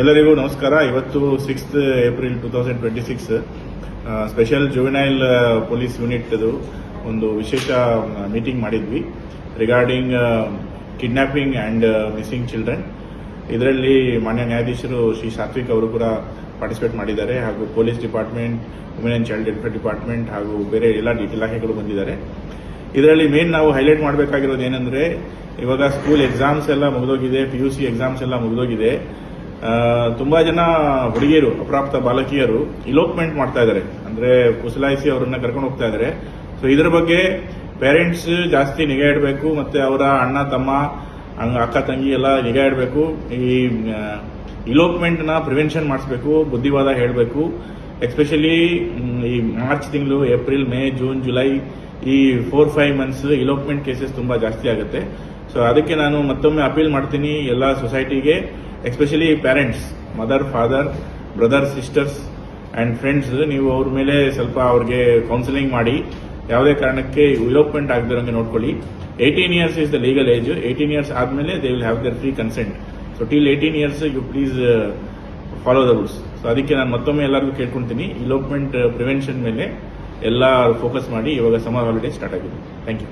ಎಲ್ಲರಿಗೂ ನಮಸ್ಕಾರ. ಇವತ್ತು 6th April 2026 special juvenile police unit ಒಂದು ವಿಶೇಷ ಮೀಟಿಂಗ್ ಮಾಡಿದ್ವಿ regarding kidnapping and missing children. ಇದರಲ್ಲಿ ಮಾನ್ಯ ನ್ಯಾಯಾಧೀಶರು ಶ್ರೀ ಸಾತ್ವಿಕ್ ಅವರು ಕೂಡ ಪಾರ್ಟಿಸಿಪೇಟ್ ಮಾಡಿದ್ದಾರೆ ಹಾಗೂ police department, women and child welfare department ಹಾಗೂ ಬೇರೆ ಎಲ್ಲ ಇಲಾಖೆಗಳು ಬಂದಿದ್ದಾರೆ. ಇದರಲ್ಲಿ ಮೇನ್ ನಾವು ಹೈಲೈಟ್ ಮಾಡಬೇಕಾಗಿರೋದು ಏನಂದ್ರೆ, ಇವಾಗ ಸ್ಕೂಲ್ ಎಕ್ಸಾಮ್ಸ್ ಎಲ್ಲ ಮುಗಿದೋಗಿದೆ, PUC ಎಕ್ಸಾಮ್ಸ್ ಎಲ್ಲ ಮುಗಿದೋಗಿದೆ. ತುಂಬಾ ಜನ ಹುಡುಗಿಯರು, ಅಪ್ರಾಪ್ತ ಬಾಲಕಿಯರು ಇಲೋಪ್ಮೆಂಟ್ ಮಾಡ್ತಾ ಇದ್ದಾರೆ, ಅಂದ್ರೆ ಕುಸಲಾಯಿಸಿ ಅವರನ್ನ ಕರ್ಕೊಂಡು ಹೋಗ್ತಾ ಇದ್ದಾರೆ. ಸೊ ಇದರ ಬಗ್ಗೆ ಪೇರೆಂಟ್ಸ್ ಜಾಸ್ತಿ ನಿಗಾ ಇಡಬೇಕು, ಮತ್ತೆ ಅವರ ಅಣ್ಣ ತಮ್ಮ ಅಕ್ಕ ತಂಗಿ ಎಲ್ಲ ನಿಗಾ ಇಡಬೇಕು. ಈ ಇಲೋಪ್ಮೆಂಟ್ ನ ಪ್ರಿವೆನ್ಷನ್ ಮಾಡಿಸಬೇಕು, ಬುದ್ಧಿವಾದ ಹೇಳಬೇಕು. ಎಸ್ಪೆಷಲಿ ಈ ಮಾರ್ಚ್ ತಿಂಗಳು, ಏಪ್ರಿಲ್, ಮೇ, ಜೂನ್, ಜುಲೈ ಈ 4-5 ಮಂತ್ಸ್ ಇಲೋಪ್ಮೆಂಟ್ ಕೇಸಸ್ ತುಂಬಾ ಜಾಸ್ತಿ ಆಗುತ್ತೆ. ಸೊ ಅದಕ್ಕೆ ನಾನು ಮತ್ತೊಮ್ಮೆ ಅಪೀಲ್ ಮಾಡ್ತೀನಿ ಎಲ್ಲ ಸೊಸೈಟಿಗೆ, especially parents, mother, father, brother, sisters and friends, ನೀವು ಅವ್ರ ಮೇಲೆ ಸ್ವಲ್ಪ ಅವ್ರಿಗೆ ಕೌನ್ಸಿಲಿಂಗ್ ಮಾಡಿ ಯಾವುದೇ ಕಾರಣಕ್ಕೆ ಇಲೋಪ್ಮೆಂಟ್ ಆಗದಿರೋಂಗೆ ನೋಡ್ಕೊಳ್ಳಿ. 18 years is the legal age. 18 years ಆದ್ಮೇಲೆ they will have their free consent. So till 18 years you please follow the rules. So ಅದಕ್ಕೆ ನಾನು ಮತ್ತೊಮ್ಮೆ ಎಲ್ಲರಿಗೂ ಕೇಳ್ಕೊಳ್ತೀನಿ, ಇಲೋಪ್ಮೆಂಟ್ ಪ್ರಿವೆನ್ಷನ್ ಮೇಲೆ ಎಲ್ಲ ಫೋಕಸ್ ಮಾಡಿ. ಇವಾಗ ಸಮ್ಮರ್ ಹಾಲಿಡೇ ಸ್ಟಾರ್ಟ್ ಆಗಿದೆ. ಥ್ಯಾಂಕ್ ಯು.